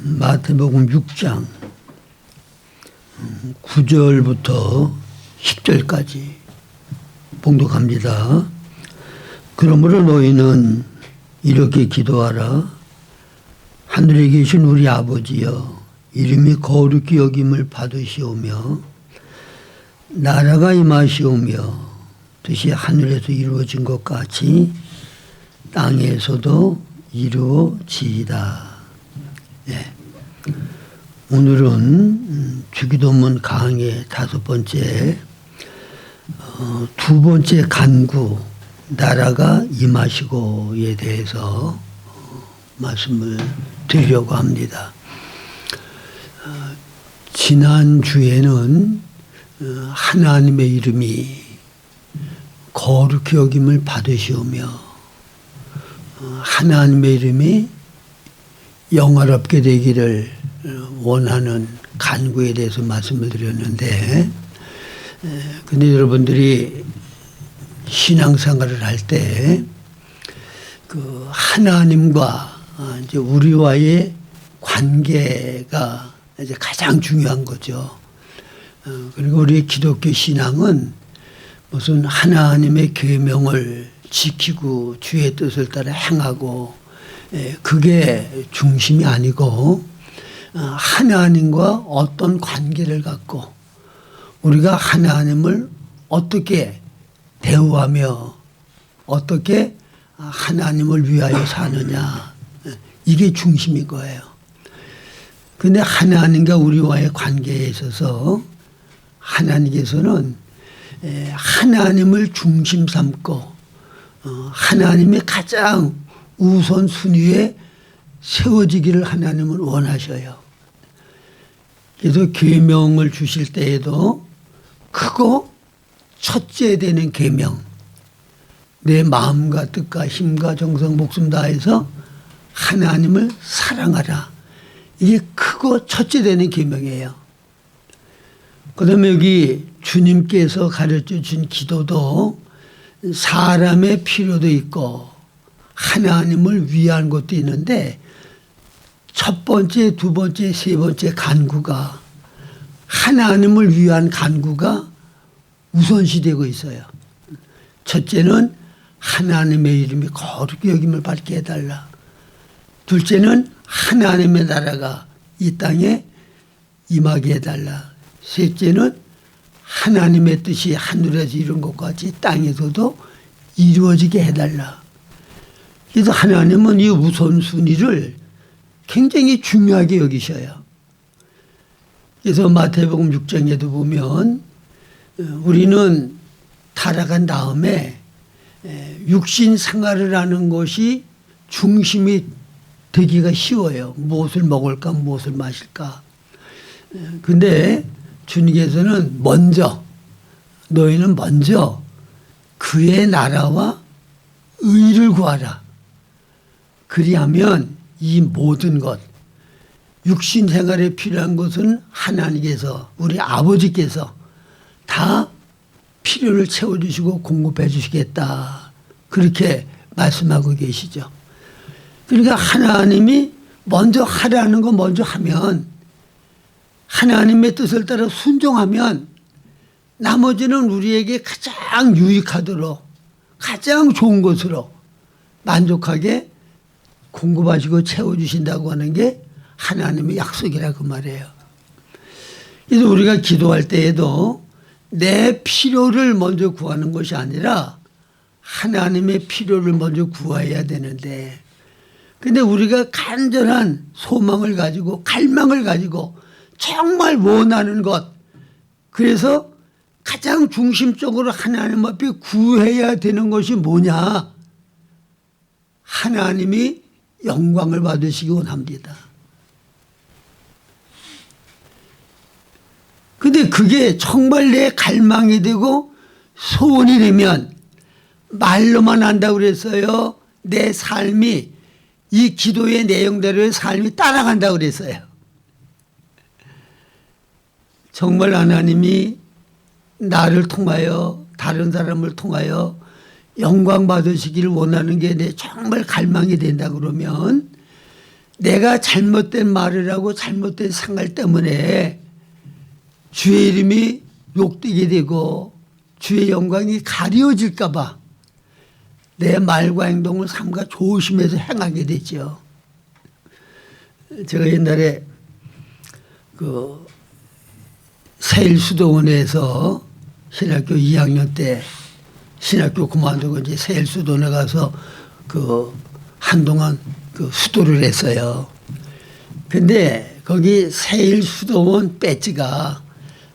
마태복음 6장 9절부터 10절까지 봉독합니다. 그러므로 너희는 이렇게 기도하라. 하늘에 계신 우리 아버지여, 이름이 거룩히 여김을 받으시오며 나라가 임하시오며 뜻이 하늘에서 이루어진 것 같이 땅에서도 이루어지이다. 네. 오늘은 주기도문 강의 5번째, 두 번째 간구, 나라가 임하시고에 대해서 말씀을 드리려고 합니다. 지난주에는 하나님의 이름이 거룩히 여김을 받으시오며 하나님의 이름이 영화롭게 되기를 원하는 간구에 대해서 말씀을 드렸는데, 근데 여러분들이 신앙생활을 할 때 그 하나님과 이제 우리와의 관계가 이제 가장 중요한 거죠. 그리고 우리 기독교 신앙은 무슨 하나님의 계명을 지키고 주의 뜻을 따라 행하고 그게 중심이 아니고 하나님과 어떤 관계를 갖고 우리가 하나님을 어떻게 대우하며 어떻게 하나님을 위하여 사느냐, 이게 중심인 거예요. 그런데 하나님과 우리와의 관계에 있어서 하나님께서는 하나님을 중심 삼고 하나님이 가장 우선순위에 세워지기를 하나님은 원하셔요. 그래서 계명을 주실 때에도 크고 첫째 되는 계명, 내 마음과 뜻과 힘과 정성 목숨 다해서 하나님을 사랑하라. 이게 크고 첫째 되는 계명이에요. 그다음에 여기 주님께서 가르쳐 준 기도도 사람의 필요도 있고 하나님을 위한 것도 있는데, 첫 번째, 두 번째, 세 번째 간구가 하나님을 위한 간구가 우선시되고 있어요. 첫째는 하나님의 이름이 거룩히 여김을 받게 해달라. 둘째는 하나님의 나라가 이 땅에 임하게 해달라. 셋째는 하나님의 뜻이 하늘에서 이룬 것 같이 땅에서도 이루어지게 해달라. 그래서 하나님은 이 우선순위를 굉장히 중요하게 여기셔요. 그래서 마태복음 6장에도 보면 우리는 타락한 다음에 육신 생활을 하는 것이 중심이 되기가 쉬워요. 무엇을 먹을까, 무엇을 마실까. 근데 주님께서는 너희는 먼저 그의 나라와 의를 구하라. 그리하면 이 모든 것, 육신 생활에 필요한 것은 하나님께서, 우리 아버지께서 다 필요를 채워주시고 공급해 주시겠다. 그렇게 말씀하고 계시죠. 그러니까 하나님이 먼저 하라는 거 먼저 하면, 하나님의 뜻을 따라 순종하면 나머지는 우리에게 가장 유익하도록 가장 좋은 것으로 만족하게 공급하시고 채워주신다고 하는 게 하나님의 약속이라고 말해요. 그래서 우리가 기도할 때에도 내 필요를 먼저 구하는 것이 아니라 하나님의 필요를 먼저 구해야 되는데, 근데 우리가 간절한 소망을 가지고 갈망을 가지고 정말 원하는 것, 그래서 가장 중심적으로 하나님 앞에 구해야 되는 것이 뭐냐? 하나님이 영광을 받으시기 원합니다. 근데 그게 정말 내 갈망이 되고 소원이 되면, 말로만 한다고 그랬어요. 내 삶이 이 기도의 내용대로의 삶이 따라간다고 그랬어요. 정말 하나님이 나를 통하여 다른 사람을 통하여 영광 받으시기를 원하는 게 내 정말 갈망이 된다 그러면 내가 잘못된 말을 하고 잘못된 생활 때문에 주의 이름이 욕되게 되고 주의 영광이 가려질까 봐 내 말과 행동을 삼가 조심해서 행하게 되죠. 제가 옛날에 그 세일수도원에서 신학교 2학년 때 신학교 그만두고 이제 세일수도원에 가서 그 한동안 그 수도를 했어요. 근데 거기 세일수도원 배지가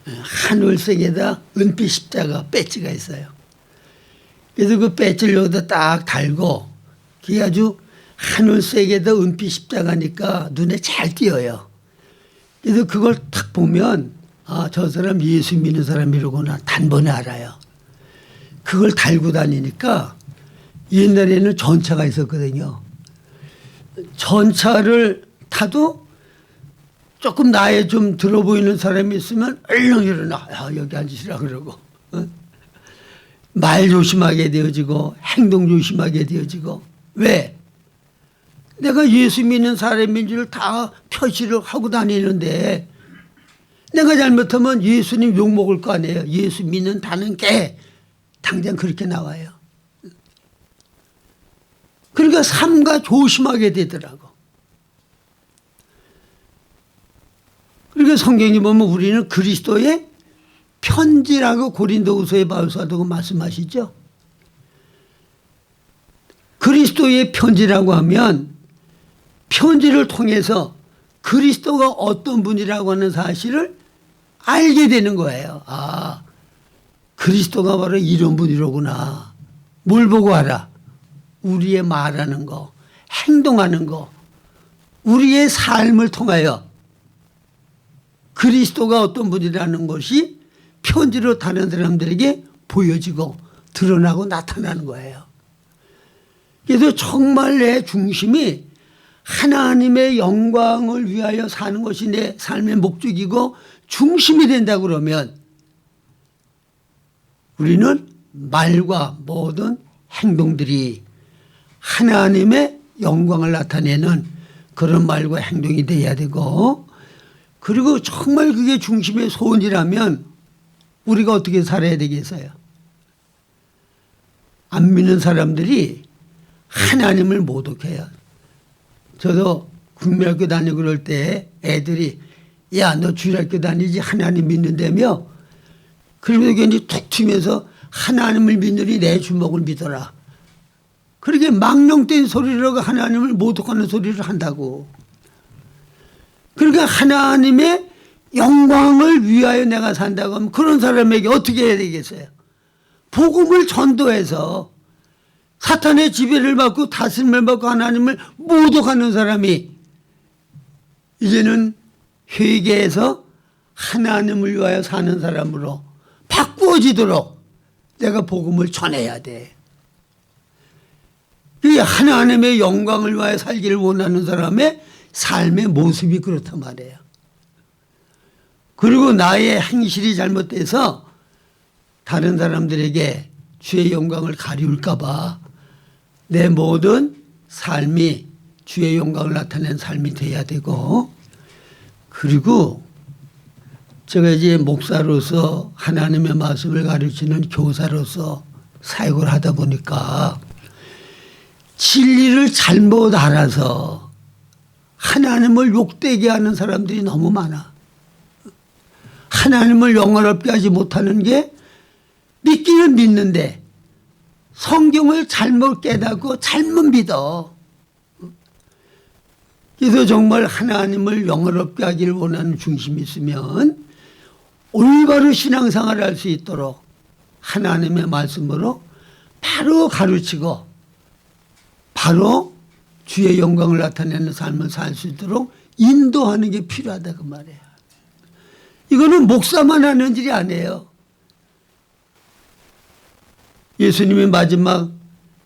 하늘색에다 은빛 십자가 배지가 있어요. 그래서 그 배지를 여기다 딱 달고 그게 아주 하늘색에다 은빛 십자가니까 눈에 잘 띄어요. 그래서 그걸 딱 보면 아, 저 사람 예수 믿는 사람이로구나 단번에 알아요. 그걸 달고 다니니까 옛날에는 전차가 있었거든요. 전차를 타도 조금 나이 좀 들어 보이는 사람이 있으면 얼른 일어나. 야, 여기 앉으시라 그러고. 말 조심하게 되어지고 행동 조심하게 되어지고. 왜? 내가 예수 믿는 사람인 줄 다 표시를 하고 다니는데 내가 잘못하면 예수님 욕먹을 거 아니에요. 예수 믿는다는 게 당장 그렇게 나와요. 그러니까 삼가 조심하게 되더라고. 그러니까 성경에 보면 우리는 그리스도의 편지라고 고린도후서의 바울 사도가 말씀하시죠. 그리스도의 편지라고 하면 편지를 통해서 그리스도가 어떤 분이라고 하는 사실을 알게 되는 거예요. 아, 그리스도가 바로 이런 분이로구나. 뭘 보고 알아? 우리의 말하는 거, 행동하는 거, 우리의 삶을 통하여 그리스도가 어떤 분이라는 것이 편지로 다른 사람들에게 보여지고 드러나고 나타나는 거예요. 그래서 정말 내 중심이 하나님의 영광을 위하여 사는 것이 내 삶의 목적이고 중심이 된다 그러면 우리는 말과 모든 행동들이 하나님의 영광을 나타내는 그런 말과 행동이 돼야 되고, 그리고 정말 그게 중심의 소원이라면 우리가 어떻게 살아야 되겠어요? 안 믿는 사람들이 하나님을 모독해요. 저도 국민학교 다니고 그럴 때 애들이 야, 너 주일학교 다니지 하나님 믿는다며? 그러면서 괜히 툭 튀면서 하나님을 믿느니 내 주먹을 믿어라. 그렇게 망령된 소리라고 하나님을 모독하는 소리를 한다고. 그러니까 하나님의 영광을 위하여 내가 산다고 하면 그런 사람에게 어떻게 해야 되겠어요? 복음을 전도해서 사탄의 지배를 받고 다스림을 받고 하나님을 모독하는 사람이 이제는 회개해서 하나님을 위하여 사는 사람으로 바꾸어지도록 내가 복음을 전해야 돼. 이 하나님의 영광을 위하여 살기를 원하는 사람의 삶의 모습이 그렇단 말이에요. 그리고 나의 행실이 잘못돼서 다른 사람들에게 주의 영광을 가리울까 봐 내 모든 삶이 주의 영광을 나타내는 삶이 돼야 되고, 그리고 제가 이제 목사로서 하나님의 말씀을 가르치는 교사로서 사역을 하다 보니까 진리를 잘못 알아서 하나님을 욕되게 하는 사람들이 너무 많아. 하나님을 영원롭게 하지 못하는 게 믿기는 믿는데 성경을 잘못 깨닫고 잘못 믿어. 그래서 정말 하나님을 영원롭게 하기를 원하는 중심이 있으면 올바른 신앙생활을 할 수 있도록 하나님의 말씀으로 바로 가르치고 바로 주의 영광을 나타내는 삶을 살 수 있도록 인도하는 게 필요하다 그 말이에요. 이거는 목사만 하는 일이 아니에요. 예수님이 마지막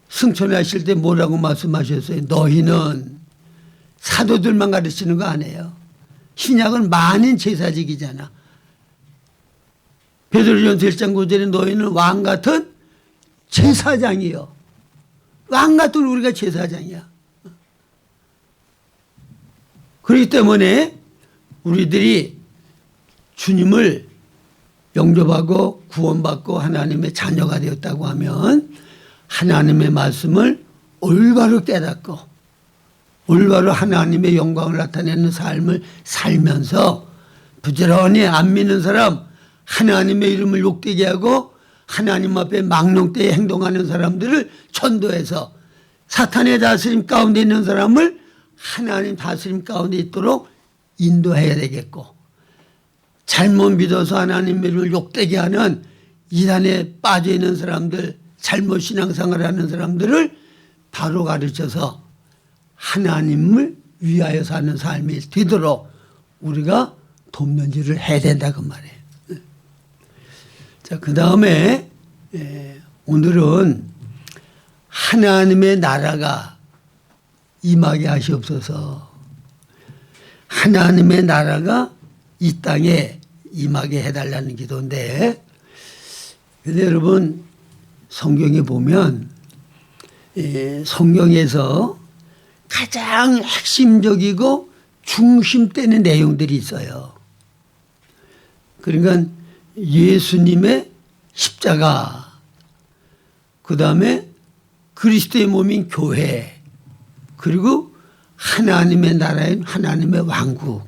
승천하실 때 뭐라고 말씀하셨어요? 너희는 사도들만 가르치는 거 아니에요. 신약은 만인 제사직이잖아. 베드로전서 1장 9절에 너희는 왕 같은 제사장이요. 왕 같은 우리가 제사장이야. 그렇기 때문에 우리들이 주님을 영접하고 구원받고 하나님의 자녀가 되었다고 하면 하나님의 말씀을 올바로 깨닫고 올바로 하나님의 영광을 나타내는 삶을 살면서 부지런히 안 믿는 사람, 하나님의 이름을 욕되게 하고 하나님 앞에 망령되게 행동하는 사람들을 전도해서 사탄의 다스림 가운데 있는 사람을 하나님 다스림 가운데 있도록 인도해야 되겠고, 잘못 믿어서 하나님의 이름을 욕되게 하는 이단에 빠져 있는 사람들, 잘못 신앙생활을 하는 사람들을 바로 가르쳐서 하나님을 위하여 사는 삶이 되도록 우리가 돕는 일을 해야 된다 그 말이에요. 자, 그 다음에 오늘은 하나님의 나라가 임하게 하시옵소서. 하나님의 나라가 이 땅에 임하게 해달라는 기도인데, 근데 여러분 성경에 보면 성경에서 가장 핵심적이고 중심되는 내용들이 있어요. 그러니까 예수님의 십자가, 그 다음에 그리스도의 몸인 교회, 그리고 하나님의 나라인 하나님의 왕국.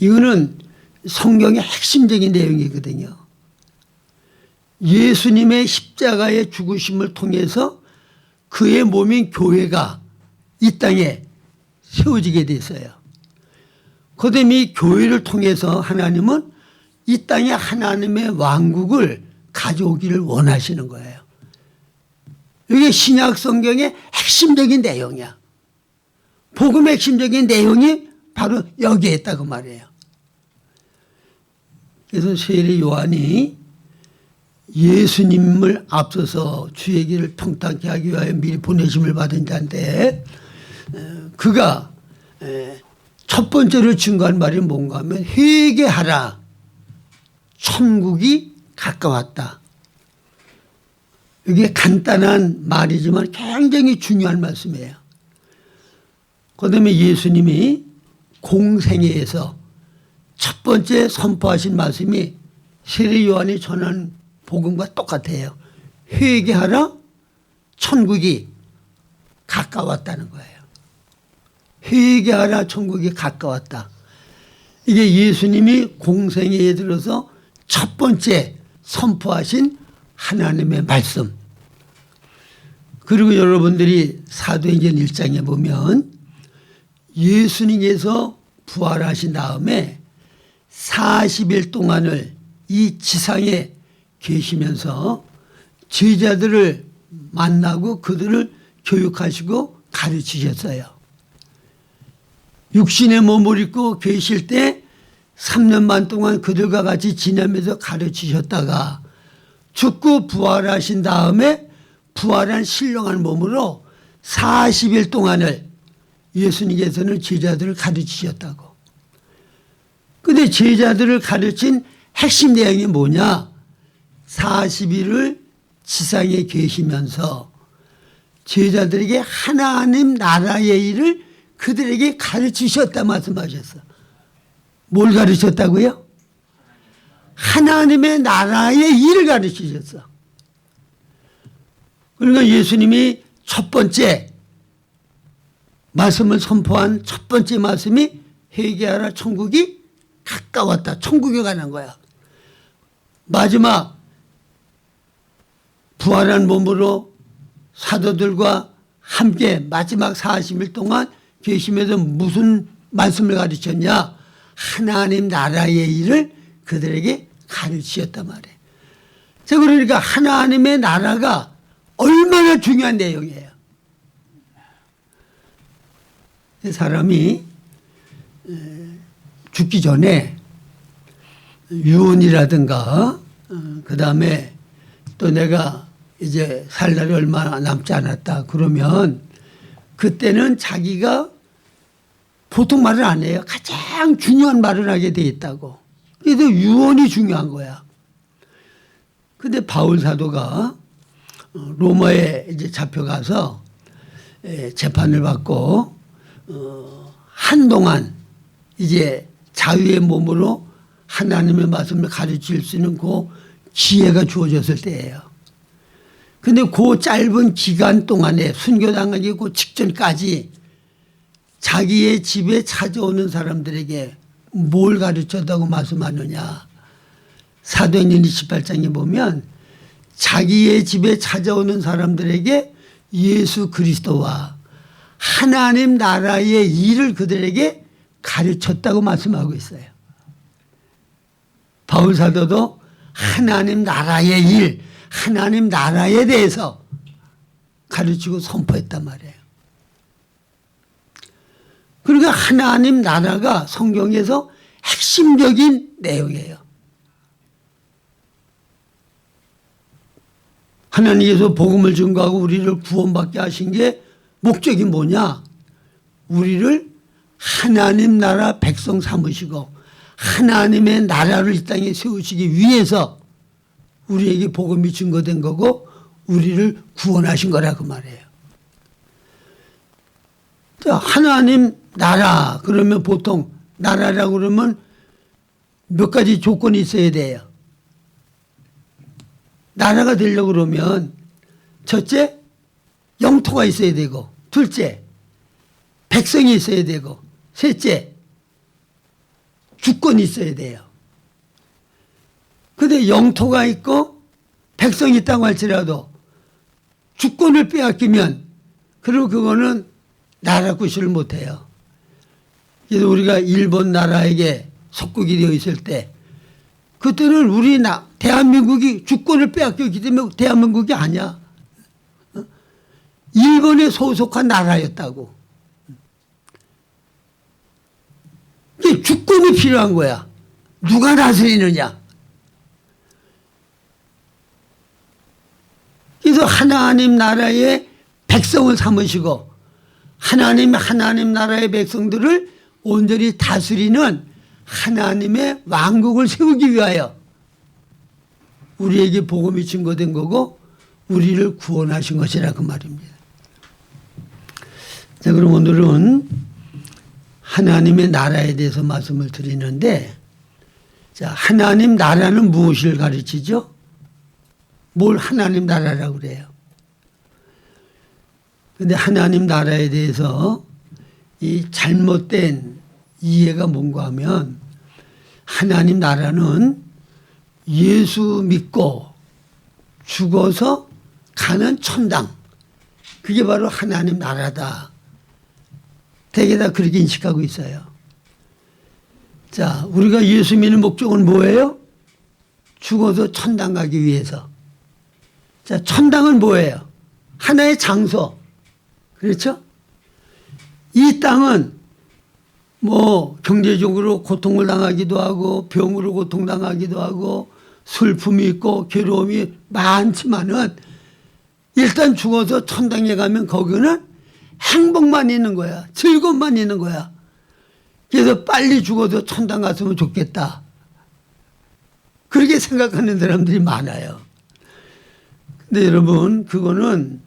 이거는 성경의 핵심적인 내용이거든요. 예수님의 십자가의 죽으심을 통해서 그의 몸인 교회가 이 땅에 세워지게 됐어요. 그다음에 이 교회를 통해서 하나님은 이 땅에 하나님의 왕국을 가져오기를 원하시는 거예요. 이게 신약 성경의 핵심적인 내용이야. 복음의 핵심적인 내용이 바로 여기에 있다고 말이에요. 그래서 세례 요한이 예수님을 앞서서 주의 길을 평탄케 하기 위하여 미리 보내심을 받은 자인데, 그가 첫 번째로 증거한 말이 뭔가 하면 회개하라, 천국이 가까웠다. 이게 간단한 말이지만 굉장히 중요한 말씀이에요. 그다음에 예수님이 공생애에서 첫 번째 선포하신 말씀이 세례 요한이 전한 복음과 똑같아요. 회개하라, 천국이 가까웠다는 거예요. 회개하라, 천국이 가까웠다. 이게 예수님이 공생애에 들어서 첫 번째 선포하신 하나님의 말씀. 그리고 여러분들이 사도행전 1장에 보면 예수님께서 부활하신 다음에 40일 동안을 이 지상에 계시면서 제자들을 만나고 그들을 교육하시고 가르치셨어요. 육신의 몸을 입고 계실 때 3년 반 동안 그들과 같이 지내면서 가르치셨다가 죽고 부활하신 다음에 부활한 신령한 몸으로 40일 동안을 예수님께서는 제자들을 가르치셨다고. 그런데 제자들을 가르친 핵심 내용이 뭐냐? 40일을 지상에 계시면서 제자들에게 하나님 나라의 일을 그들에게 가르치셨다 말씀하셨어. 뭘 가르쳤다고요? 하나님의 나라의 일을 가르치셨어. 그러니까 예수님이 첫 번째 말씀을 선포한 첫 번째 말씀이 회개하라, 천국이 가까웠다. 천국에 관한 거야. 마지막 부활한 몸으로 사도들과 함께 마지막 40일 동안 계시면서 무슨 말씀을 가르쳤냐? 하나님 나라의 일을 그들에게 가르치셨단 말이에요. 자, 그러니까 하나님의 나라가 얼마나 중요한 내용이에요. 사람이 죽기 전에 유언이라든가 그 다음에 또 내가 이제 살 날이 얼마 남지 않았다 그러면 그때는 자기가 보통 말을 안 해요. 가장 중요한 말을 하게 돼 있다고. 그래서 유언이 중요한 거야. 근데 바울 사도가 로마에 이제 잡혀가서 재판을 받고 한동안 이제 자유의 몸으로 하나님의 말씀을 가르칠 수 있는 그 기회가 주어졌을 때예요. 근데 그 짧은 기간 동안에 순교당하기 그 직전까지 자기의 집에 찾아오는 사람들에게 뭘 가르쳤다고 말씀하느냐. 사도행전 28장에 보면 자기의 집에 찾아오는 사람들에게 예수 그리스도와 하나님 나라의 일을 그들에게 가르쳤다고 말씀하고 있어요. 바울 사도도 하나님 나라의 일, 하나님 나라에 대해서 가르치고 선포했단 말이에요. 그러니까 하나님 나라가 성경에서 핵심적인 내용이에요. 하나님께서 복음을 증거하고 우리를 구원받게 하신 게 목적이 뭐냐? 우리를 하나님 나라 백성 삼으시고 하나님의 나라를 이 땅에 세우시기 위해서 우리에게 복음이 증거된 거고 우리를 구원하신 거라고 말해요. 자, 하나님 나라 그러면 보통 나라라고 그러면 몇 가지 조건이 있어야 돼요. 나라가 되려고 그러면 첫째 영토가 있어야 되고 둘째 백성이 있어야 되고 셋째 주권이 있어야 돼요. 그런데 영토가 있고 백성이 있다고 할지라도 주권을 빼앗기면 그리고 그거는 나라 구실을 못해요. 그래서 우리가 일본 나라에게 속국이 되어 있을 때 그때는 우리 대한민국이 주권을 빼앗겼기 때문에 대한민국이 아니야. 일본에 소속한 나라였다고. 주권이 필요한 거야. 누가 다스리느냐. 그래서 하나님 나라의 백성을 삼으시고 하나님 나라의 백성들을 온전히 다스리는 하나님의 왕국을 세우기 위하여 우리에게 복음이 증거된 거고 우리를 구원하신 것이라고 말입니다. 자, 그럼 오늘은 하나님의 나라에 대해서 말씀을 드리는데, 자, 하나님 나라는 무엇을 가르치죠? 뭘 하나님 나라라고 그래요? 그런데 하나님 나라에 대해서 이 잘못된 이해가 뭔가 하면 하나님 나라는 예수 믿고 죽어서 가는 천당, 그게 바로 하나님 나라다. 대개 다 그렇게 인식하고 있어요. 자, 우리가 예수 믿는 목적은 뭐예요? 죽어서 천당 가기 위해서. 자, 천당은 뭐예요? 하나의 장소. 그렇죠? 이 땅은 뭐 경제적으로 고통을 당하기도 하고 병으로 고통당하기도 하고 슬픔이 있고 괴로움이 많지만은 일단 죽어서 천당에 가면 거기는 행복만 있는 거야. 즐거움만 있는 거야. 그래서 빨리 죽어서 천당 갔으면 좋겠다. 그렇게 생각하는 사람들이 많아요. 근데 여러분, 그거는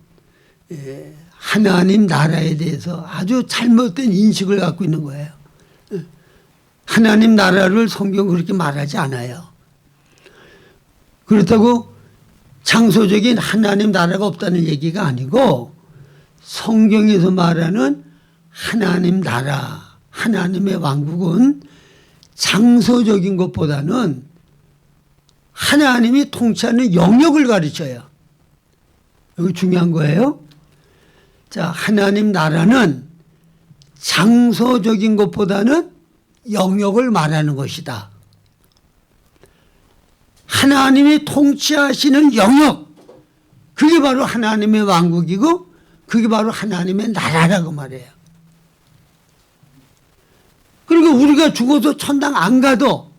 하나님 나라에 대해서 아주 잘못된 인식을 갖고 있는 거예요. 하나님 나라를 성경은 그렇게 말하지 않아요. 그렇다고 장소적인 하나님 나라가 없다는 얘기가 아니고 성경에서 말하는 하나님 나라, 하나님의 왕국은 장소적인 것보다는 하나님이 통치하는 영역을 가르쳐요. 여기 중요한 거예요. 자, 하나님 나라는 장소적인 것보다는 영역을 말하는 것이다. 하나님이 통치하시는 영역, 그게 바로 하나님의 왕국이고 그게 바로 하나님의 나라라고 말해요. 그리고 우리가 죽어서 천당 안 가도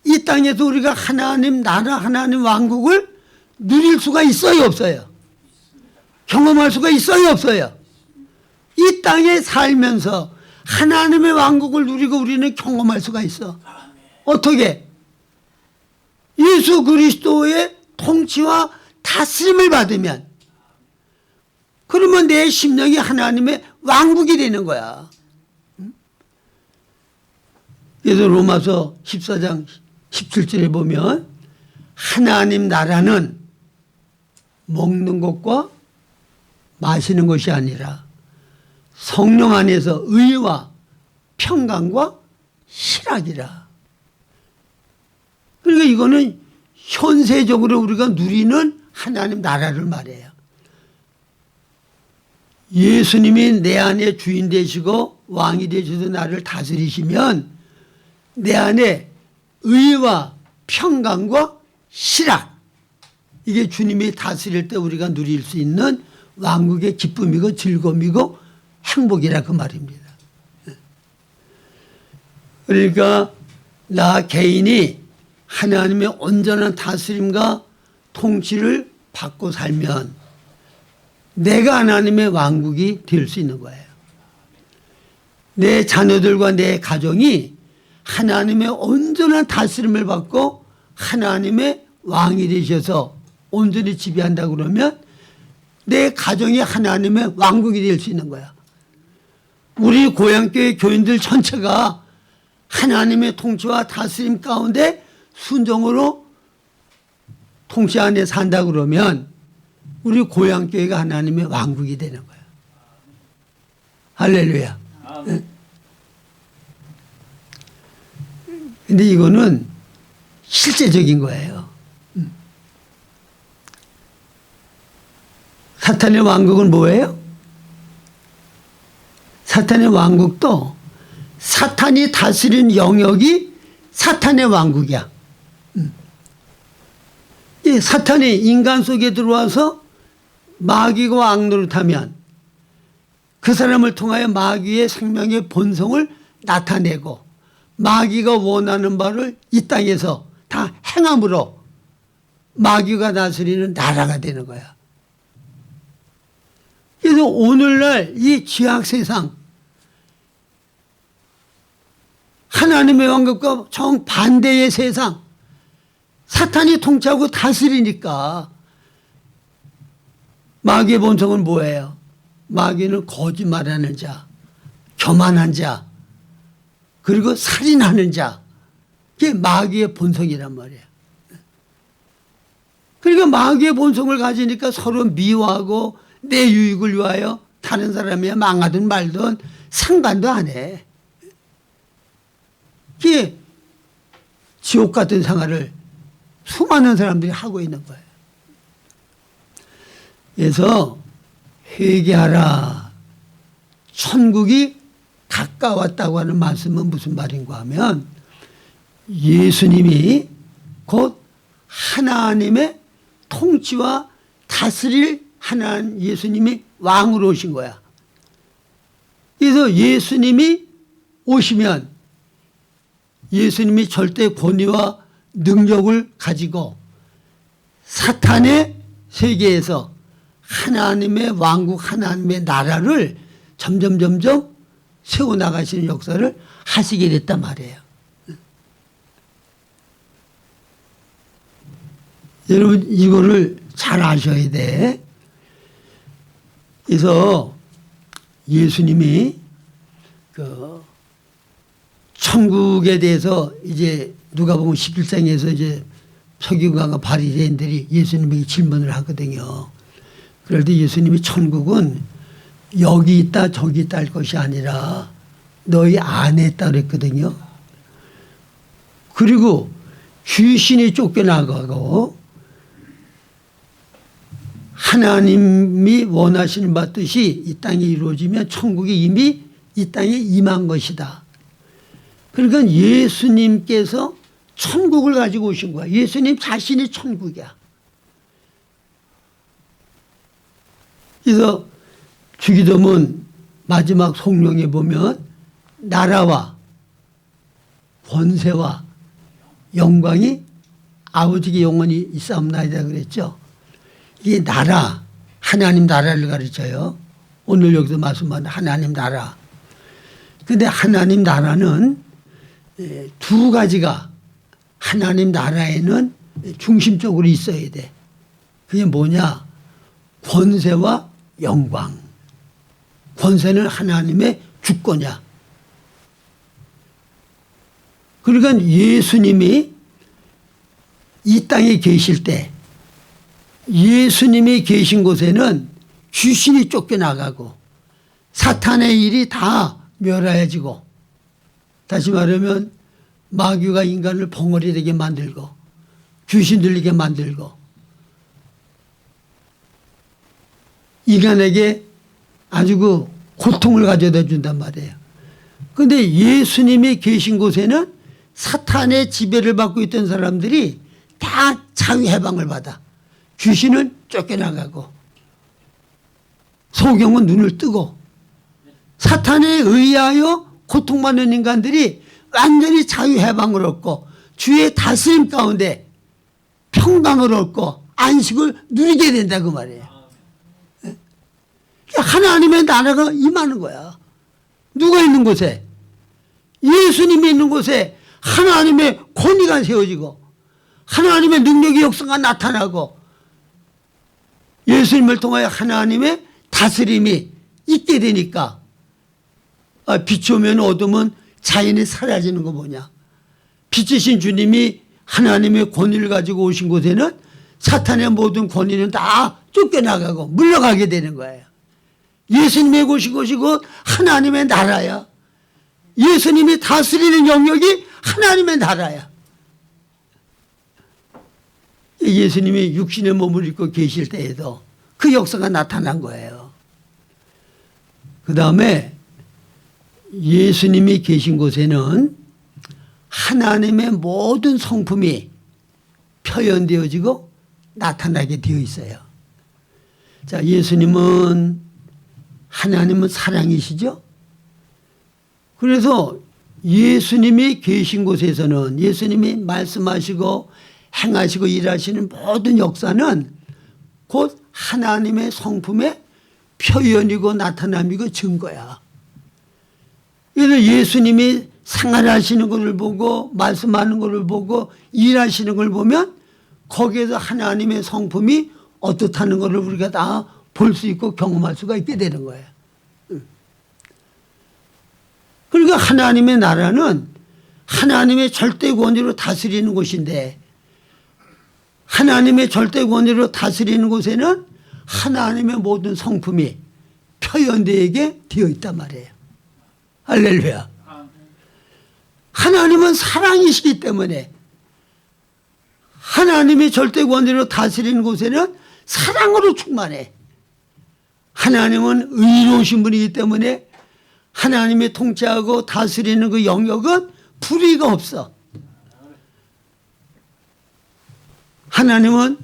이 땅에서 우리가 하나님 나라, 하나님 왕국을 누릴 수가 있어요, 없어요? 경험할 수가 있어요, 없어요? 이 땅에 살면서 하나님의 왕국을 누리고 우리는 경험할 수가 있어. 어떻게? 예수 그리스도의 통치와 다스림을 받으면, 그러면 내 심령이 하나님의 왕국이 되는 거야. 그래서 로마서 14장 17절에 보면 하나님 나라는 먹는 것과 마시는 것이 아니라 성령 안에서 의와 평강과 희락이라. 그러니까 이거는 현세적으로 우리가 누리는 하나님 나라를 말해요. 예수님이 내 안에 주인 되시고 왕이 되셔서 나를 다스리시면 내 안에 의와 평강과 희락, 이게 주님이 다스릴 때 우리가 누릴 수 있는 왕국의 기쁨이고 즐거움이고 행복이라 그 말입니다. 그러니까 나 개인이 하나님의 온전한 다스림과 통치를 받고 살면 내가 하나님의 왕국이 될 수 있는 거예요. 내 자녀들과 내 가정이 하나님의 온전한 다스림을 받고 하나님의 왕이 되셔서 온전히 지배한다 그러면 내 가정이 하나님의 왕국이 될 수 있는 거야. 우리 고향교회 교인들 전체가 하나님의 통치와 다스림 가운데 순종으로 통치 안에 산다 그러면 우리 고향교회가 하나님의 왕국이 되는 거야. 할렐루야. 근데 이거는 실제적인 거예요. 사탄의 왕국은 뭐예요? 사탄의 왕국도 사탄이 다스리는 영역이 사탄의 왕국이야. 이 사탄이 인간 속에 들어와서 마귀와 악노릇하면 그 사람을 통하여 마귀의 생명의 본성을 나타내고 마귀가 원하는 바를 이 땅에서 다 행함으로 마귀가 다스리는 나라가 되는 거야. 그래서 오늘날 이 죄악 세상, 하나님의 왕국과 정반대의 세상, 사탄이 통치하고 다스리니까 마귀의 본성은 뭐예요? 마귀는 거짓말하는 자, 교만한 자, 그리고 살인하는 자, 그게 마귀의 본성이란 말이에요. 그러니까 마귀의 본성을 가지니까 서로 미워하고 내 유익을 위하여 다른 사람이 망하든 말든 상관도 안 해. 그게 지옥 같은 생활을 수많은 사람들이 하고 있는 거예요. 그래서 회개하라. 천국이 가까웠다고 하는 말씀은 무슨 말인가 하면 예수님이 곧 하나님의 통치와 다스릴 하나님, 예수님이 왕으로 오신 거야. 그래서 예수님이 오시면 예수님이 절대 권위와 능력을 가지고 사탄의 세계에서 하나님의 왕국, 하나님의 나라를 점점 세워나가시는 역사를 하시게 됐단 말이에요. 여러분 이거를 잘 아셔야 돼. 그래서 예수님이 그 천국에 대해서 이제 누가복음 11장에서 이제 서기관과 바리새인들이 예수님에게 질문을 하거든요. 그럴 때 예수님이 천국은 여기 있다 저기 있다 할 것이 아니라 너희 안에 있다 그랬거든요. 그리고 귀신이 쫓겨나가고 하나님이 원하시는 바 뜻이 이 땅에 이루어지면 천국이 이미 이 땅에 임한 것이다. 그러니까 예수님께서 천국을 가지고 오신 거야. 예수님 자신이 천국이야. 그래서 주기도문 마지막 성령에 보면 나라와 권세와 영광이 아버지께 영원히 있사옵나이다 그랬죠. 이 나라, 하나님 나라를 가르쳐요. 오늘 여기서 말씀하는 하나님 나라. 그런데 하나님 나라는 두 가지가 하나님 나라에는 중심적으로 있어야 돼. 그게 뭐냐? 권세와 영광. 권세는 하나님의 주권이야. 그러니까 예수님이 이 땅에 계실 때 예수님이 계신 곳에는 귀신이 쫓겨나가고 사탄의 일이 다 멸하여지고, 다시 말하면 마귀가 인간을 벙어리 되게 만들고 귀신 들리게 만들고 인간에게 아주 그 고통을 가져다 준단 말이에요. 그런데 예수님이 계신 곳에는 사탄의 지배를 받고 있던 사람들이 다 자유해방을 받아 귀신은 쫓겨나가고 소경은 눈을 뜨고 사탄에 의하여 고통받는 인간들이 완전히 자유해방을 얻고 주의 다스림 가운데 평강을 얻고 안식을 누리게 된다고 말이에요. 하나님의 나라가 임하는 거야. 누가 있는 곳에? 예수님이 있는 곳에 하나님의 권위가 세워지고 하나님의 능력의 역사가 나타나고 예수님을 통하여 하나님의 다스림이 있게 되니까 빛이 오면 어둠은 자연히 사라지는 거 뭐냐. 빛이신 주님이 하나님의 권위를 가지고 오신 곳에는 사탄의 모든 권위는 다 쫓겨나가고 물러가게 되는 거예요. 예수님의 오신 곳이 곧 하나님의 나라야. 예수님이 다스리는 영역이 하나님의 나라야. 예수님이 육신의 몸을 입고 계실 때에도 그 역사가 나타난 거예요. 그 다음에 예수님이 계신 곳에는 하나님의 모든 성품이 표현되어지고 나타나게 되어 있어요. 자, 예수님은 하나님은 사랑이시죠? 그래서 예수님이 계신 곳에서는 예수님이 말씀하시고 행하시고 일하시는 모든 역사는 곧 하나님의 성품의 표현이고 나타남이고 증거야. 그래서 예수님이 생활하시는 것을 보고 말씀하는 것을 보고 일하시는 걸 보면 거기에서 하나님의 성품이 어떻다는 것을 우리가 다 볼 수 있고 경험할 수가 있게 되는 거예요. 그러니까 하나님의 나라는 하나님의 절대 권위로 다스리는 곳인데 하나님의 절대 권위로 다스리는 곳에는 하나님의 모든 성품이 표현되게 되어 있단 말이에요. 할렐루야. 하나님은 사랑이시기 때문에 하나님의 절대 권위로 다스리는 곳에는 사랑으로 충만해. 하나님은 의로우신 분이기 때문에 하나님이 통치하고 다스리는 그 영역은 불의가 없어. 하나님은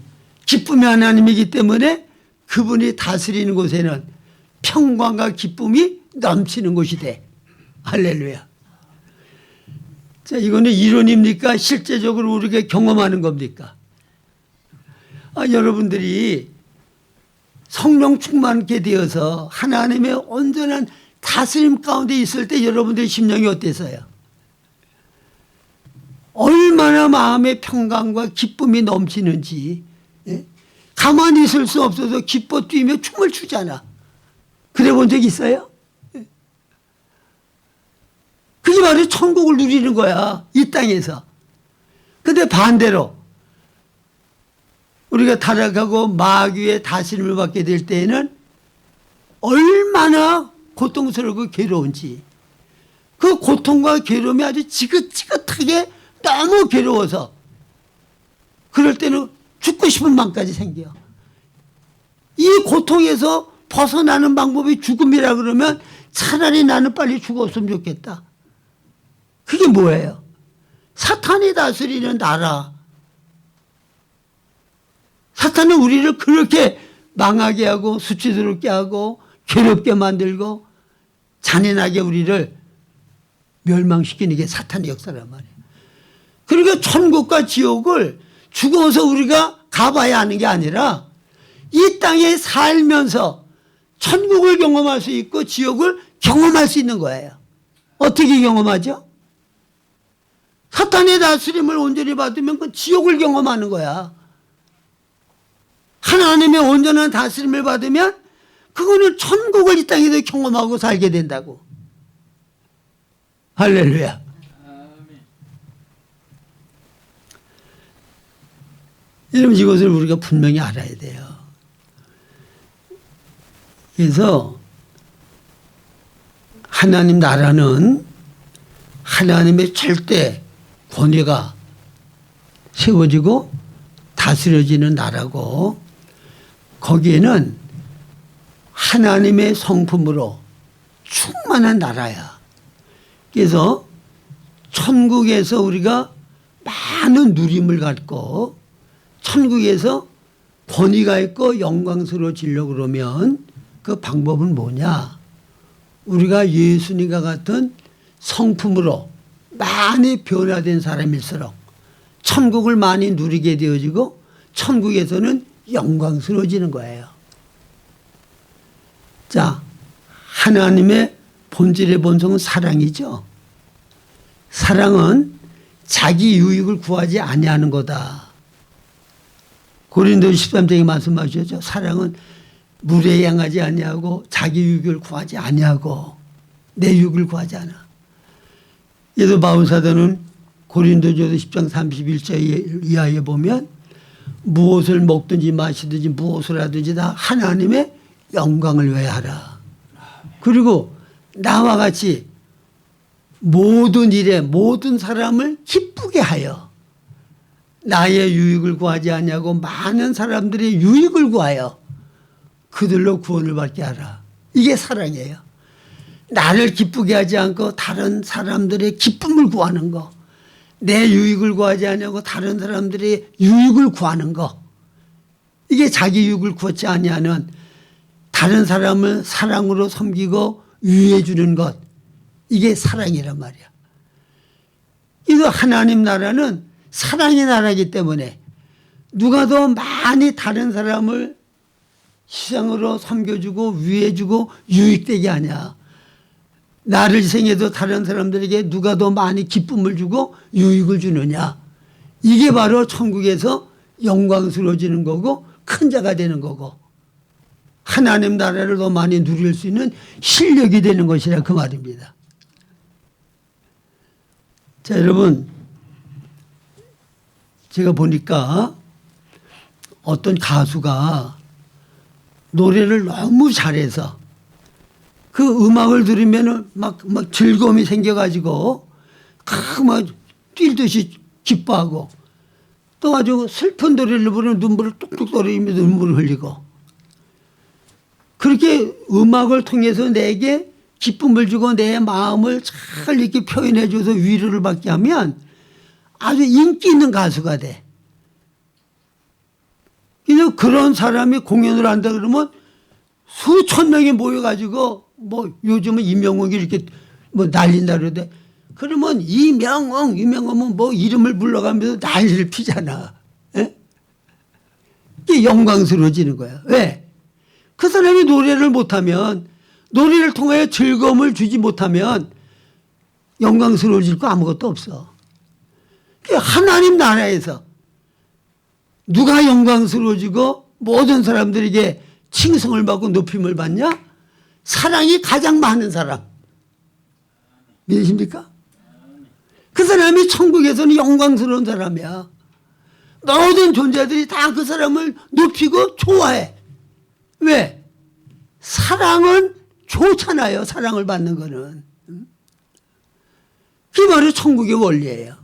기쁨의 하나님이기 때문에 그분이 다스리는 곳에는 평강과 기쁨이 넘치는 곳이 돼. 할렐루야. 자, 이거는 이론입니까? 실제적으로 우리가 경험하는 겁니까? 여러분들이 성령 충만케 되어서 하나님의 온전한 다스림 가운데 있을 때 여러분들의 심령이 어땠어요? 얼마나 마음의 평강과 기쁨이 넘치는지. 가만히 있을 수 없어서 기뻐 뛰며 춤을 추잖아. 그래 본 적 있어요? 그게 바로 천국을 누리는 거야, 이 땅에서. 근데 반대로 우리가 타락하고 마귀의 다스림을 받게 될 때에는 얼마나 고통스럽고 괴로운지, 그 고통과 괴로움이 아주 지긋지긋하게 너무 괴로워서 그럴 때는 죽고 싶은 마음까지 생겨. 이 고통에서 벗어나는 방법이 죽음이라 그러면 차라리 나는 빨리 죽었으면 좋겠다. 그게 뭐예요? 사탄이 다스리는 나라. 사탄은 우리를 그렇게 망하게 하고 수치스럽게 하고 괴롭게 만들고 잔인하게 우리를 멸망시키는 게 사탄의 역사란 말이에요. 그러니까 천국과 지옥을 죽어서 우리가 가봐야 하는 게 아니라 이 땅에 살면서 천국을 경험할 수 있고 지옥을 경험할 수 있는 거예요. 어떻게 경험하죠? 사탄의 다스림을 온전히 받으면 그 지옥을 경험하는 거야. 하나님의 온전한 다스림을 받으면 그거는 천국을 이 땅에서 경험하고 살게 된다고. 할렐루야. 여러분 이것을 우리가 분명히 알아야 돼요. 그래서 하나님 나라는 하나님의 절대 권위가 세워지고 다스려지는 나라고, 거기에는 하나님의 성품으로 충만한 나라야. 그래서 천국에서 우리가 많은 누림을 갖고 천국에서 권위가 있고 영광스러워지려고 그러면 그 방법은 뭐냐? 우리가 예수님과 같은 성품으로 많이 변화된 사람일수록 천국을 많이 누리게 되어지고 천국에서는 영광스러워지는 거예요. 자, 하나님의 본질의 본성은 사랑이죠. 사랑은 자기 유익을 구하지 아니하는 거다. 고린도서 13장에 말씀하셨죠. 사랑은 물에 향하지 아니하고 자기 유익을 구하지 아니하고 내 유익을 구하지 않아. 그래서 바울 사도는 고린도전서 10장 31절 이하에 보면 무엇을 먹든지 마시든지 무엇을 하든지 다 하나님의 영광을 위하여 하라. 그리고 나와 같이 모든 일에 모든 사람을 기쁘게 하여 나의 유익을 구하지 아니하고 많은 사람들의 유익을 구하여 그들로 구원을 받게 하라. 이게 사랑이에요. 나를 기쁘게 하지 않고 다른 사람들의 기쁨을 구하는 거, 내 유익을 구하지 아니하고 다른 사람들의 유익을 구하는 거, 이게 자기 유익을 구하지 아니하는 다른 사람을 사랑으로 섬기고 유해 주는 것, 이게 사랑이란 말이야. 이거 하나님 나라는 사랑의 나라이기 때문에 누가 더 많이 다른 사람을 시장으로 섬겨주고 위해주고 유익되게 하냐. 나를 희생해도 다른 사람들에게 누가 더 많이 기쁨을 주고 유익을 주느냐. 이게 바로 천국에서 영광스러워지는 거고 큰 자가 되는 거고 하나님 나라를 더 많이 누릴 수 있는 실력이 되는 것이라 그 말입니다. 자, 여러분, 제가 보니까 어떤 가수가 노래를 너무 잘해서 그 음악을 들으면 막 즐거움이 생겨가지고 막 뛸듯이 기뻐하고 또 아주 슬픈 노래를 부르면 눈물을 뚝뚝 떨어지면서 눈물을 흘리고 그렇게 음악을 통해서 내게 기쁨을 주고 내 마음을 잘 이렇게 표현해 줘서 위로를 받게 하면 아주 인기 있는 가수가 돼. 그래서 그런 사람이 공연을 한다 그러면 수천 명이 모여가지고 뭐 요즘은 이명웅이 이렇게 뭐 날린다 그러는데 그러면 이명웅은 뭐 이름을 불러가면서 난리를 피잖아. 에? 이게 영광스러워지는 거야. 왜? 그 사람이 노래를 못하면 노래를 통해 즐거움을 주지 못하면 영광스러워질 거 아무것도 없어. 하나님 나라에서 누가 영광스러워지고 모든 사람들에게 칭송을 받고 높임을 받냐? 사랑이 가장 많은 사람. 믿으십니까? 그 사람이 천국에서는 영광스러운 사람이야. 모든 존재들이 다 그 사람을 높이고 좋아해. 왜? 사랑은 좋잖아요. 사랑을 받는 거는. 그게 바로 천국의 원리예요.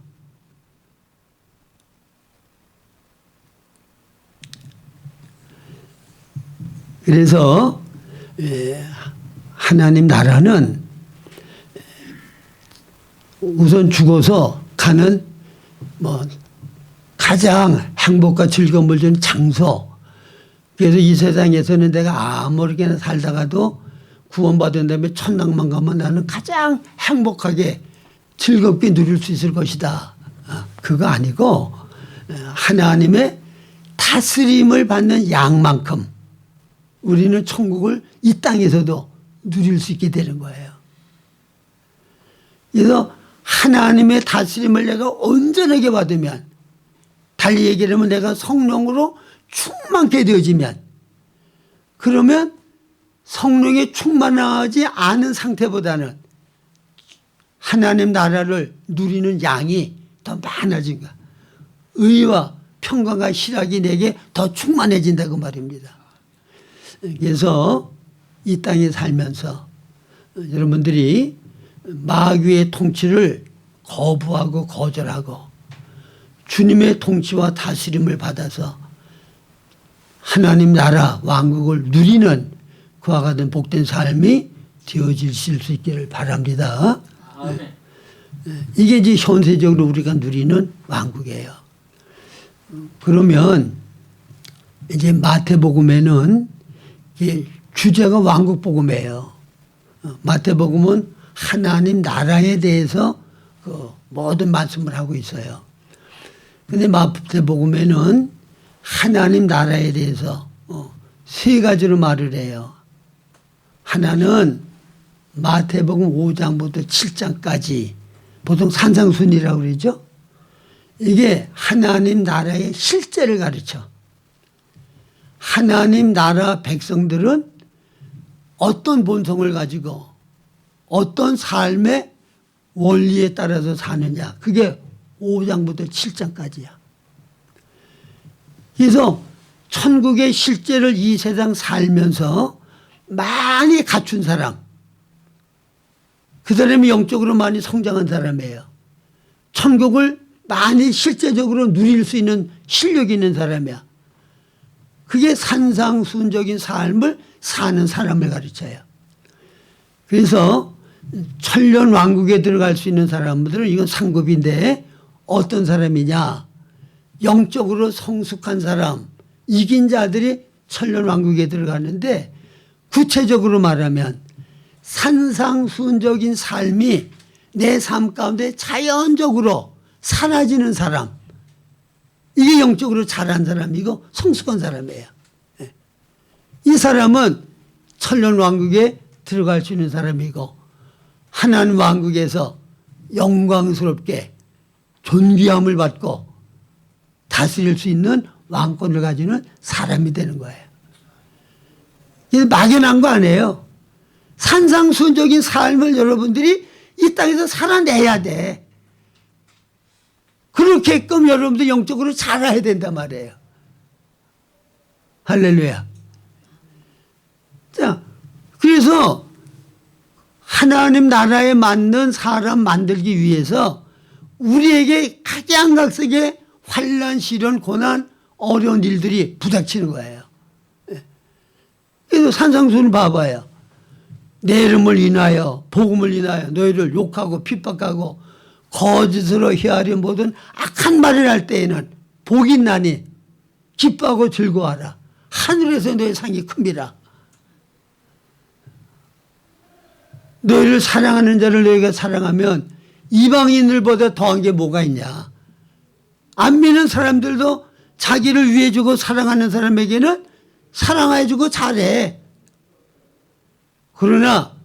그래서 하나님 나라는 우선 죽어서 가는 뭐 가장 행복과 즐거움을 주는 장소. 그래서 이 세상에서는 내가 아무렇게나 살다가도 구원받은 다음에 천당만 가면 나는 가장 행복하게 즐겁게 누릴 수 있을 것이다. 그거 아니고 하나님의 다스림을 받는 양만큼 우리는 천국을 이 땅에서도 누릴 수 있게 되는 거예요. 그래서 하나님의 다스림을 내가 온전하게 받으면 달리 얘기하면 내가 성령으로 충만케 되어지면 그러면 성령에 충만하지 않은 상태보다는 하나님 나라를 누리는 양이 더 많아진 거야. 의와 평강과 희락이 내게 더 충만해진다고 말입니다. 그래서 이 땅에 살면서 여러분들이 마귀의 통치를 거부하고 거절하고 주님의 통치와 다스림을 받아서 하나님 나라 왕국을 누리는 그와 같은 복된 삶이 되어질 수 있기를 바랍니다. 이게 이제 현세적으로 우리가 누리는 왕국이에요. 그러면 이제 마태복음에는 주제가 왕국복음이에요. 마태복음은 하나님 나라에 대해서 그 모든 말씀을 하고 있어요. 근데 마태복음에는 하나님 나라에 대해서 세 가지로 말을 해요. 하나는 마태복음 5장부터 7장까지 보통 산상순이라고 그러죠. 이게 하나님 나라의 실제를 가르쳐. 하나님 나라 백성들은 어떤 본성을 가지고 어떤 삶의 원리에 따라서 사느냐. 그게 5장부터 7장까지야. 그래서 천국의 실제를 이 세상 살면서 많이 갖춘 사람, 그 사람이 영적으로 많이 성장한 사람이에요. 천국을 많이 실제적으로 누릴 수 있는 실력이 있는 사람이야. 그게 산상순적인 삶을 사는 사람을 가르쳐요. 그래서 천년 왕국에 들어갈 수 있는 사람들은 이건 상급인데 어떤 사람이냐. 영적으로 성숙한 사람, 이긴 자들이 천년 왕국에 들어가는데 구체적으로 말하면 산상순적인 삶이 내 삶 가운데 자연적으로 사라지는 사람, 이게 영적으로 잘한 사람이고 성숙한 사람이에요. 이 사람은 천년 왕국에 들어갈 수 있는 사람이고 하나님 왕국에서 영광스럽게 존귀함을 받고 다스릴 수 있는 왕권을 가지는 사람이 되는 거예요. 이게 막연한 거 아니에요. 산상순적인 삶을 여러분들이 이 땅에서 살아내야 돼. 그렇게끔 여러분들 영적으로 자라야 된단 말이에요. 할렐루야. 자, 그래서 하나님 나라에 맞는 사람 만들기 위해서 우리에게 각양각색의 환난, 시련, 고난, 어려운 일들이 부닥치는 거예요. 그래서 산상순을 봐봐요. 내 이름을 인하여 복음을 인하여 너희를 욕하고 핍박하고 거짓으로 헤아려 모든 악한 말을 할 때에는 복이 있나니 기뻐하고 즐거워하라. 하늘에서 너희 상이 큽니다. 너희를 사랑하는 자를 너희가 사랑하면 이방인들보다 더한 게 뭐가 있냐. 안 믿는 사람들도 자기를 위해 주고 사랑하는 사람에게는 사랑해 주고 잘해. 그러나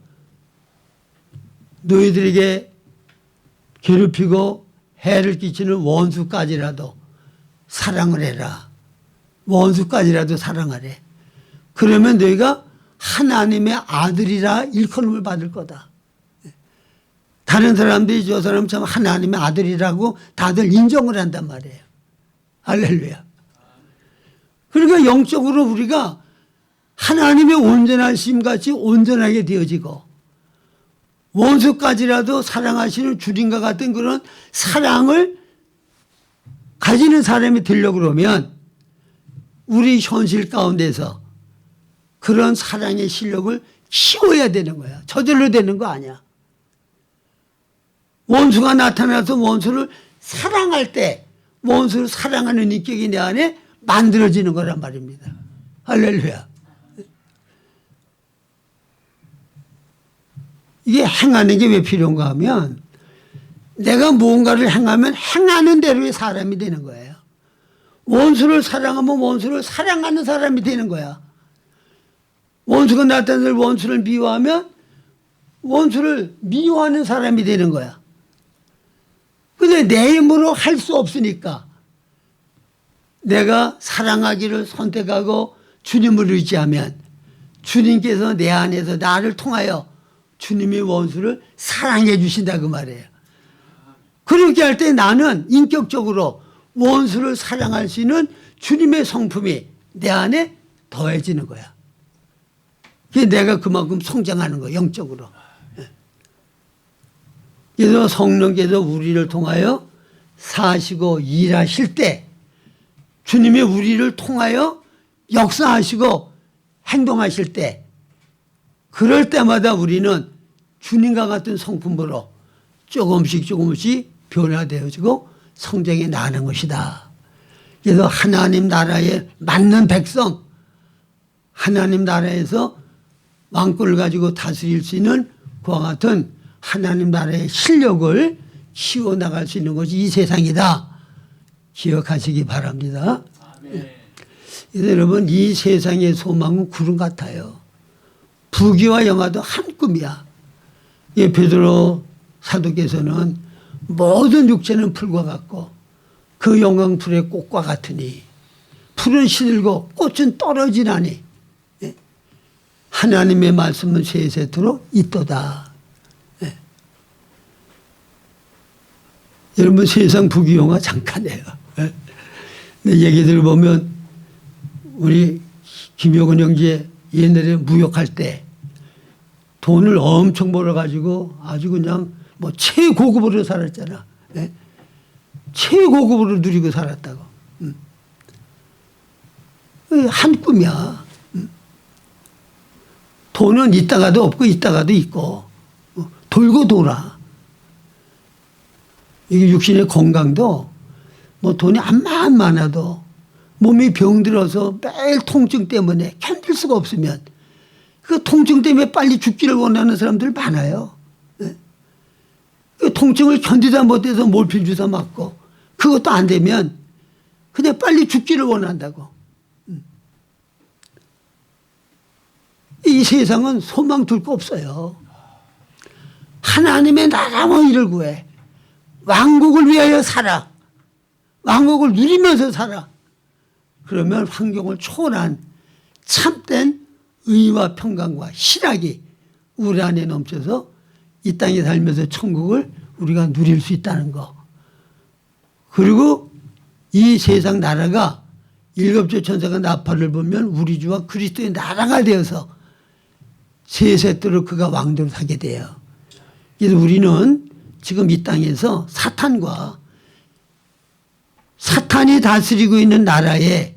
너희들에게 괴롭히고 해를 끼치는 원수까지라도 사랑을 해라. 원수까지라도 사랑하래. 그러면 너희가 하나님의 아들이라 일컬음을 받을 거다. 다른 사람들이 저 사람 참 하나님의 아들이라고 다들 인정을 한단 말이에요. 할렐루야. 그러니까 영적으로 우리가 하나님의 온전하심 같이 온전하게 되어지고 원수까지라도 사랑하시는 주님과 같은 그런 사랑을 가지는 사람이 되려고 그러면 우리 현실 가운데서 그런 사랑의 실력을 키워야 되는 거야. 저절로 되는 거 아니야. 원수가 나타나서 원수를 사랑할 때 원수를 사랑하는 인격이 내 안에 만들어지는 거란 말입니다. 할렐루야. 이게 행하는 게 왜 필요한가 하면 내가 무언가를 행하면 행하는 대로의 사람이 되는 거예요. 원수를 사랑하면 원수를 사랑하는 사람이 되는 거야. 원수가 나타나서 원수를 미워하면 원수를 미워하는 사람이 되는 거야. 근데 내 힘으로 할 수 없으니까 내가 사랑하기를 선택하고 주님을 의지하면 주님께서 내 안에서 나를 통하여 주님의 원수를 사랑해 주신다 그 말이에요. 그렇게 할 때 나는 인격적으로 원수를 사랑할 수 있는 주님의 성품이 내 안에 더해지는 거야. 그게 내가 그만큼 성장하는 거야, 영적으로. 그래서 성령께서 우리를 통하여 사시고 일하실 때 주님이 우리를 통하여 역사하시고 행동하실 때 그럴 때마다 우리는 주님과 같은 성품으로 조금씩 변화되어지고 성장해 나가는 것이다. 그래서 하나님 나라에 맞는 백성, 하나님 나라에서 왕권을 가지고 다스릴 수 있는 그와 같은 하나님 나라의 실력을 키워나갈 수 있는 것이 이 세상이다. 기억하시기 바랍니다. 그래서 여러분, 이 세상의 소망은 구름 같아요. 부귀와 영화도 한 꿈이야. 베드로 사도께서는 모든 육체는 풀과 같고 그 영광 풀의 꽃과 같으니 풀은 시들고 꽃은 떨어지나니 하나님의 말씀은 세세토록 있도다. 여러분, 세상 부귀영화 잠깐이에요. 근데 얘기들을 보면 우리 김효근 형제 옛날에 무역할 때 돈을 엄청 벌어가지고 아주 그냥 뭐 최고급으로 살았잖아. 최고급으로 누리고 살았다고. 한 꿈이야. 돈은 있다가도 없고 있다가도 있고 돌고 돌아. 이게 육신의 건강도 뭐 돈이 암만 많아도 몸이 병들어서 매일 통증 때문에 견딜 수가 없으면 그 통증 때문에 빨리 죽기를 원하는 사람들 많아요. 그 통증을 견디다 못해서 몰필 주사 맞고 그것도 안 되면 그냥 빨리 죽기를 원한다고. 이 세상은 소망 둘 거 없어요. 하나님의 나라와 일을 구해. 왕국을 위하여 살아. 왕국을 누리면서 살아. 그러면 환경을 초월한 참된 의와 평강과 희락이 우리 안에 넘쳐서 이 땅에 살면서 천국을 우리가 누릴 수 있다는 거. 그리고 이 세상 나라가 일곱째 천사가 나팔을 보면 우리 주와 그리스도의 나라가 되어서 세세토록 그가 왕대로 사게 돼요. 그래서 우리는 지금 이 땅에서 사탄이 다스리고 있는 나라에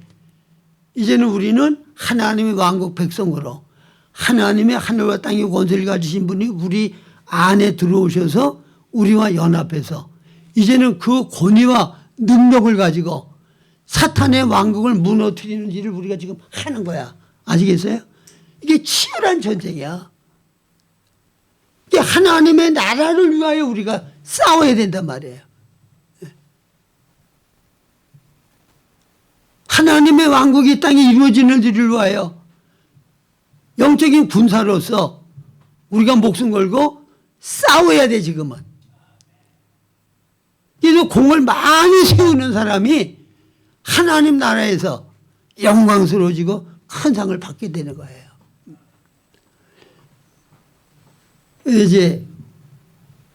이제는 우리는 하나님의 왕국 백성으로 하나님의 하늘과 땅의 권세를 가지신 분이 우리 안에 들어오셔서 우리와 연합해서 이제는 그 권위와 능력을 가지고 사탄의 왕국을 무너뜨리는 일을 우리가 지금 하는 거야. 아시겠어요? 이게 치열한 전쟁이야. 이게 하나님의 나라를 위하여 우리가 싸워야 된단 말이에요. 하나님의 왕국이 이 땅에 이루어지는 일을 위하여 영적인 군사로서 우리가 목숨 걸고 싸워야 돼, 지금은. 그래서 공을 많이 세우는 사람이 하나님 나라에서 영광스러워지고 큰 상을 받게 되는 거예요. 이제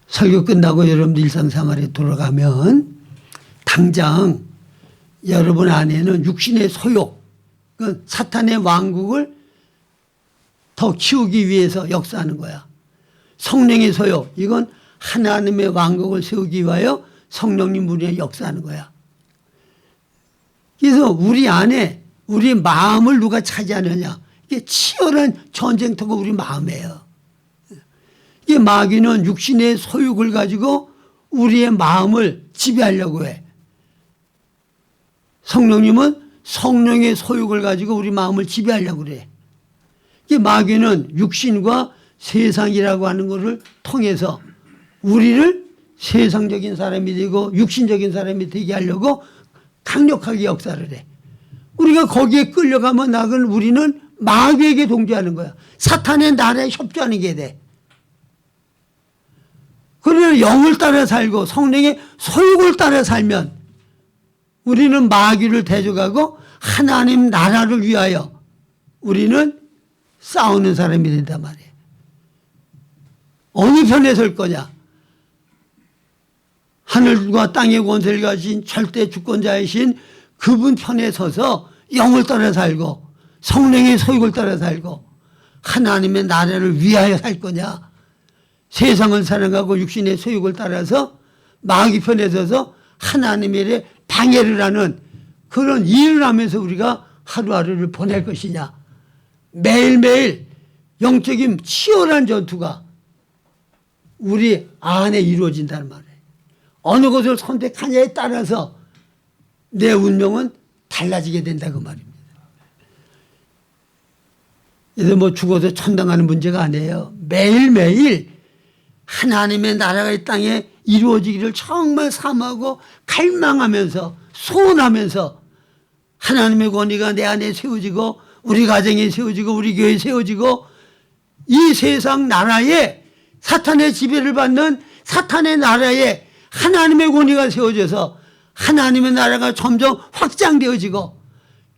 설교 끝나고 여러분들 일상생활에 돌아가면 당장 여러분 안에는 육신의 소욕, 그 사탄의 왕국을 더 키우기 위해서 역사하는 거야. 성령의 소욕, 이건 하나님의 왕국을 세우기 위하여 성령님 우리에 역사하는 거야. 그래서 우리 안에 우리 마음을 누가 차지하느냐, 이게 치열한 전쟁터가 우리 마음이에요. 이 마귀는 육신의 소욕을 가지고 우리의 마음을 지배하려고 해. 성령님은 성령의 소욕을 가지고 우리 마음을 지배하려고 그래. 이 마귀는 육신과 세상이라고 하는 것을 통해서 우리를 세상적인 사람이 되고 육신적인 사람이 되게 하려고 강력하게 역사를 해. 우리가 거기에 끌려가면 나그는 우리는 마귀에게 동조하는 거야. 사탄의 나라에 협조하는 게 돼. 그러나 영을 따라 살고 성령의 소욕을 따라 살면 우리는 마귀를 대적하고 하나님 나라를 위하여 우리는 싸우는 사람이 된단 말이에요. 어느 편에 설 거냐? 하늘과 땅의 권세를 가진 절대 주권자이신 그분 편에 서서 영을 따라 살고 성령의 소욕을 따라 살고 하나님의 나라를 위하여 살 거냐, 세상을 사랑하고 육신의 소욕을 따라서 마귀 편에 서서 하나님의 일에 방해를 하는 그런 일을 하면서 우리가 하루하루를 보낼 것이냐. 매일매일 영적인 치열한 전투가 우리 안에 이루어진다는 말이에요. 어느 것을 선택하냐에 따라서 내 운명은 달라지게 된다 그 말입니다. 그래서 뭐 죽어서 천당하는 문제가 아니에요. 매일매일 하나님의 나라가 이 땅에 이루어지기를 정말 사모하고 갈망하면서 소원하면서 하나님의 권위가 내 안에 세워지고 우리 가정에 세워지고 우리 교회에 세워지고 이 세상 나라에 사탄의 지배를 받는 사탄의 나라에 하나님의 권위가 세워져서 하나님의 나라가 점점 확장되어지고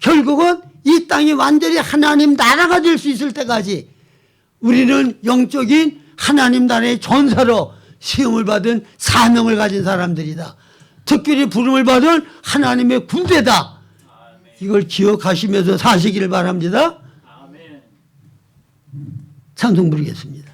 결국은 이 땅이 완전히 하나님 나라가 될 수 있을 때까지 우리는 영적인 하나님 나라의 전사로 시험을 받은 사명을 가진 사람들이다. 특별히 부름을 받은 하나님의 군대다. 이걸 기억하시면서 사시기를 바랍니다. 찬송 부르겠습니다.